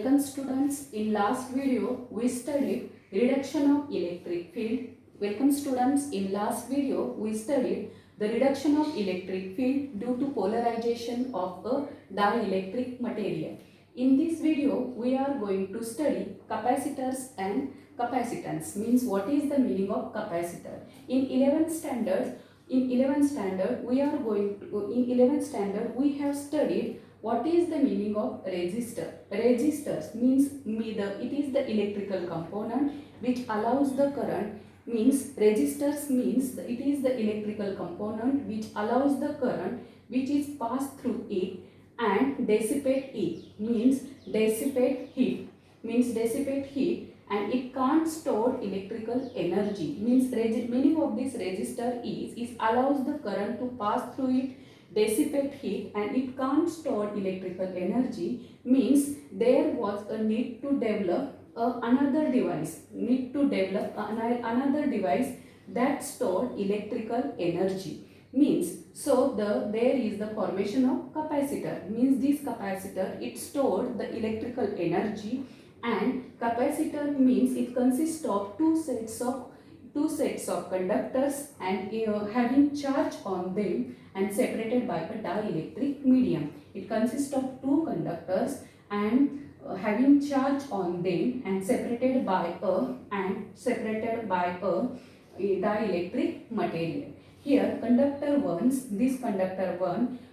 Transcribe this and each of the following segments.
Welcome students. In last video we studied reduction of electric field. Welcome students. In last video we studied the reduction of electric field due to polarization of a dielectric material. In this video we are going to study capacitors and capacitance. Means what is the meaning of capacitor. In 11th standard we have studied what is the meaning of resistor. Resistors means it is the electrical component which allows the current. Means resistors means it is the electrical component which allows the current which is passed through it and dissipate it. Means dissipate heat. And it can't store electrical energy. Means meaning of this resistor is allows the current to pass through it, dissipate heat, and it can't store electrical energy. Means there was a need to develop another device that stored electrical energy. Means so there is the formation of capacitor. Means this capacitor it stored the electrical energy. And capacitor means it consists of two sets of conductors and having charge on them and separated by a dielectric medium. It consists of two conductors and having charge on them and separated by a dielectric material. Here conductor 1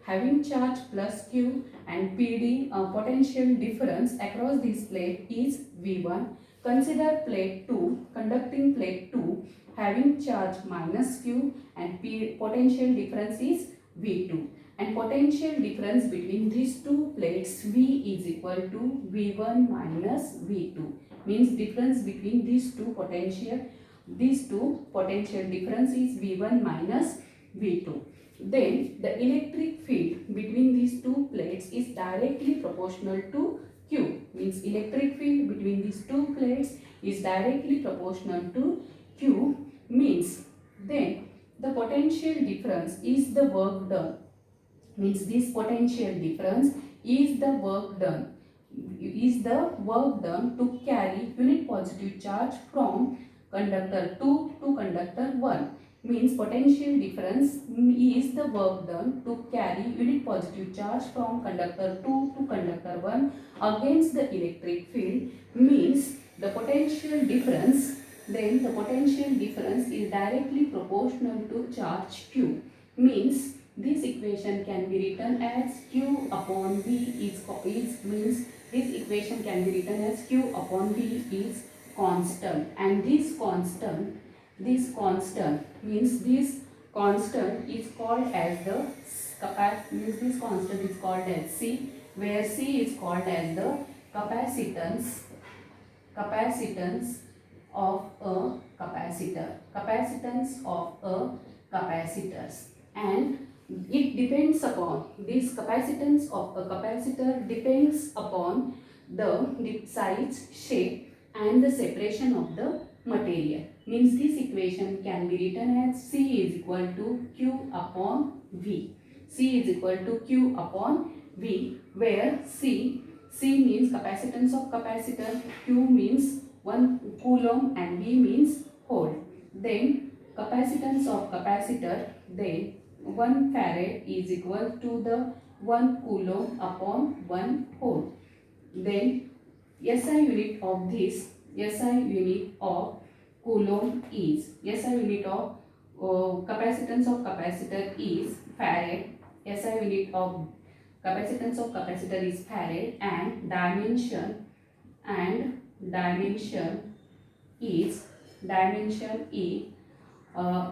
having charge plus Q and PD potential difference across this plate is V1. Consider plate 2, conducting plate 2 having charge minus Q and potential difference is V2. And potential difference between these two plates V is equal to V1 minus V2. Means difference between these two potential difference is V1 minus V2. Then the electric field between these two plates is directly proportional to Q. Means electric field between these two plates is directly proportional to Q. Means then the potential difference is the work done. Means this potential difference is the work done. To carry unit positive charge from conductor 2 to conductor 1. Means potential difference is the work done to carry unit positive charge from conductor 2 to conductor 1 against the electric field. Means the potential difference is directly proportional to charge Q. Means this equation can be written as Q upon V means this equation can be written as Q upon V is constant, and this constant is called as the this constant is called as C, where C is called as the capacitance of a capacitors, and it depends upon this capacitance of a capacitor depends upon the size, shape and the separation of the material. Means this equation can be written as C is equal to Q upon V. C is equal to Q upon V, where C means capacitance of capacitor, Q means 1 coulomb and V means volt. Then capacitance of capacitor, then 1 farad is equal to the 1 coulomb upon 1 volt. Then SI unit of coulomb is capacitance of capacitor is farad. SI unit of capacitance of capacitor is farad, and dimension is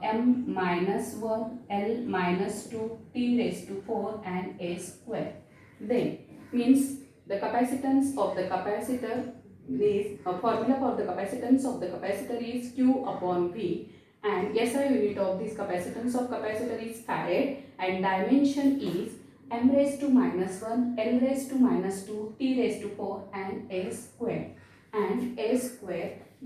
m minus 1, L minus 2, T raised to 4 and A square. Then means the capacitance of the capacitor is formula for the capacitance of the capacitor is Q upon V, and SI unit of this capacitance of capacitor is farad, and dimension is m raised to minus 1, L raised to minus 2, T raised to 4 and A square.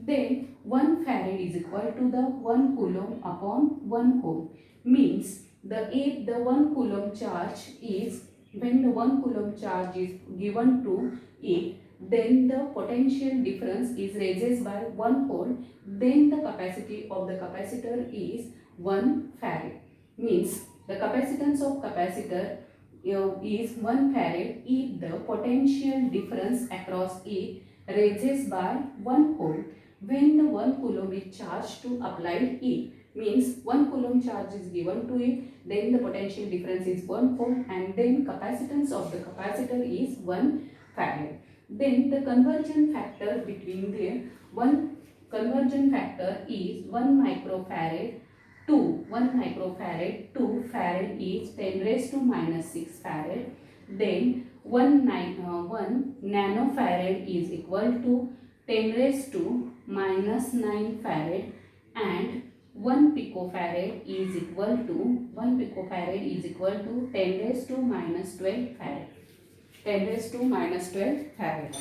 Then 1 farad is equal to the 1 coulomb upon 1 ohm. Means if the 1 coulomb charge is when the 1 coulomb charge is given to it, then the potential difference is raises by 1 volt, then the capacity of the capacitor is 1 farad. Means the capacitance of capacitor is 1 farad if the potential difference across it raises by 1 volt when the 1 coulomb is charged to applied it. Means 1 coulomb charge is given to it, then the potential difference is 1 volt, and then capacitance of the capacitor is 1 farad. Then the conversion factor between the one conversion factor is 1 microfarad to 1 microfarad to farad is 10 raised to minus 6 farad. Then 1 nanofarad is equal to 10 raised to minus 9 farad, and 1 picofarad is equal to 10 raised to minus 12 farad. 10 raised to minus 12 farad.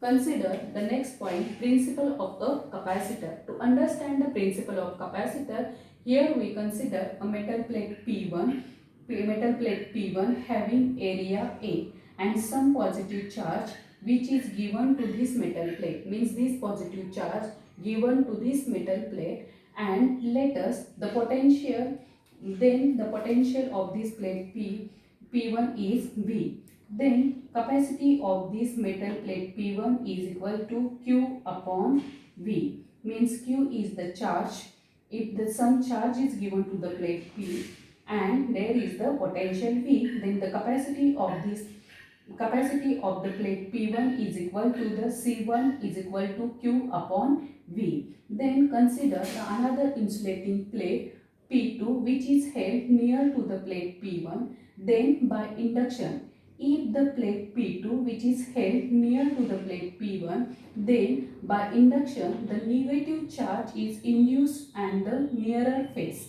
Consider the next point, principle of a capacitor. To understand the principle of capacitor, here we consider a metal plate P1 having area A and some positive charge which is given to this metal plate. Means this positive charge given to this metal plate, and let us the potential, then the potential of this plate P1 is V. Then capacity of this metal plate P1 is equal to Q upon V. Means Q is the charge. If some charge is given to the plate P and there is the potential V, then the capacity of the plate P1 is equal to the C1 is equal to Q upon V. Then consider another insulating plate P2 which is held near to the plate P1. Then by induction, if the plate P2 which is held near to the plate P1, then by induction the negative charge is induced and the nearer face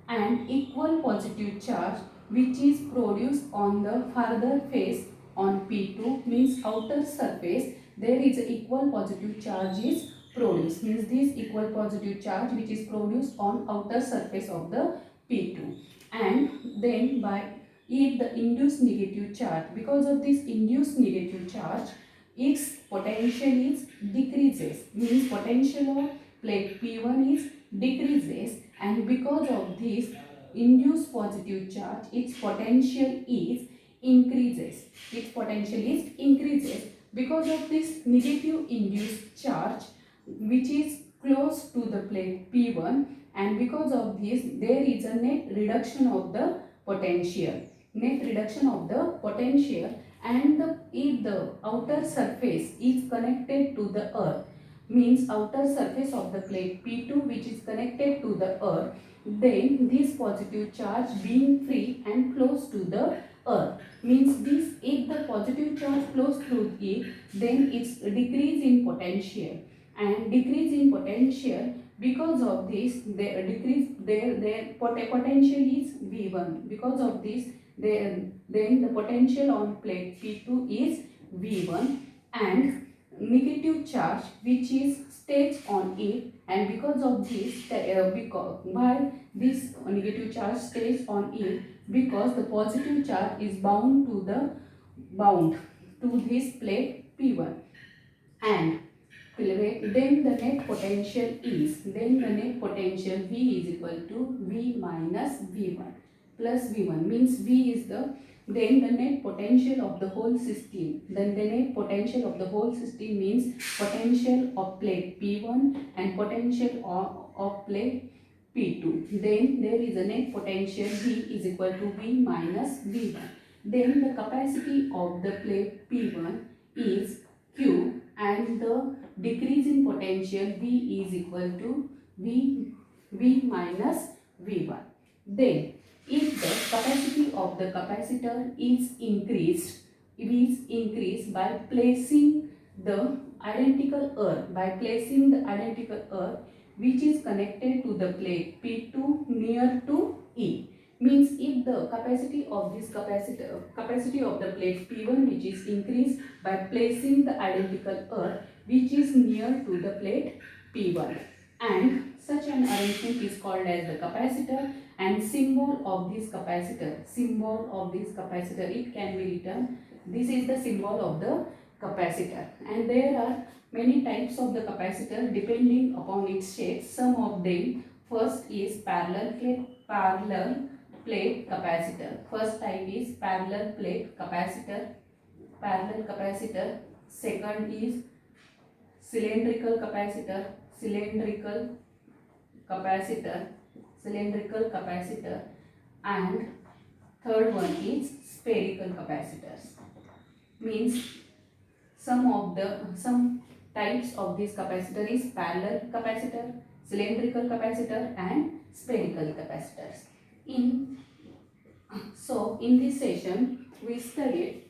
and equal positive charge which is produced on the further face on P2, means outer surface, there is a equal positive charge is produced. Means this equal positive charge which is produced on outer surface of the P2. And then by if the induced negative charge, because of this induced negative charge, its potential is decreases. Means potential of plate P1 is decreases, and because of this induced positive charge, its potential is increases. Because of this negative induced charge which is close to the plate P1, and because of this there is a net reduction of the potential. And if the outer surface is connected to the earth, means outer surface of the plate P2 which is connected to the earth, then this positive charge being free and close to the earth, means this if the positive charge flows through it, then it's decrease in potential, and decrease in potential, because of this their potential is V1. Because of this then the potential on plate P2 is V1, and negative charge which is stays on it, and because of this why this negative charge stays on it, because the positive charge is bound to this plate P1, and then the net potential V is equal to V minus V1 plus V1, means V is the then the net potential of the whole system. Then the net potential of the whole system means potential of plate P1 and potential of plate P2. Then there is a net potential V is equal to V minus V1. Then the capacity of the plate P1 is Q, and the decrease in potential V is equal to V minus V1. Then if the capacity of the capacitor is increased, by placing the identical earth which is connected to the plate P2 near to E. Means if the capacity of the plate P1 which is increased by placing the identical earth which is near to the plate P1, and Such an arrangement is called as the capacitor, and symbol of this capacitor, it can be written, this is the symbol of the capacitor. And there are many types of the capacitor depending upon its shape. Some of them, first is parallel plate capacitor. First type is parallel plate capacitor, second is cylindrical capacitor, and third one is spherical capacitors. Means some types of this capacitor is parallel capacitor, cylindrical capacitor, and spherical capacitors. In this session we studied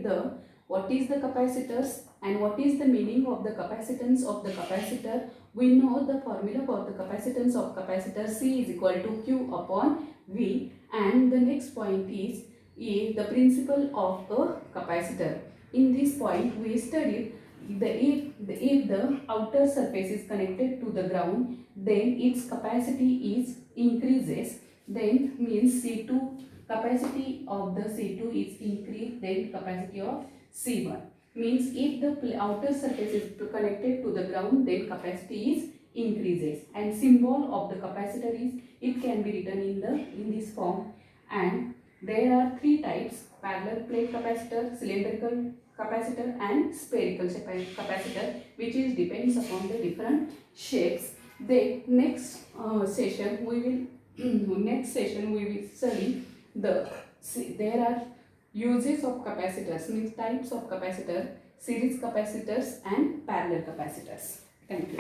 the what is the capacitors and what is the meaning of the capacitance of the capacitor. We know the formula for the capacitance of capacitor, C is equal to Q upon V, and the next point is the principle of a capacitor. In this point we studied if the outer surface is connected to the ground, then its capacity is increases, then means C2, capacity of the C2 is increased, then capacity of C1. Means if the outer surface is connected to the ground, then capacity is increases, and symbol of the capacitor is, it can be written in this form. And there are three types: parallel plate capacitor, cylindrical capacitor, and spherical capacitor, which is depends upon the different shapes. The next session we will study there are uses of capacitors, means types of capacitor, series capacitors and parallel capacitors. Thank you.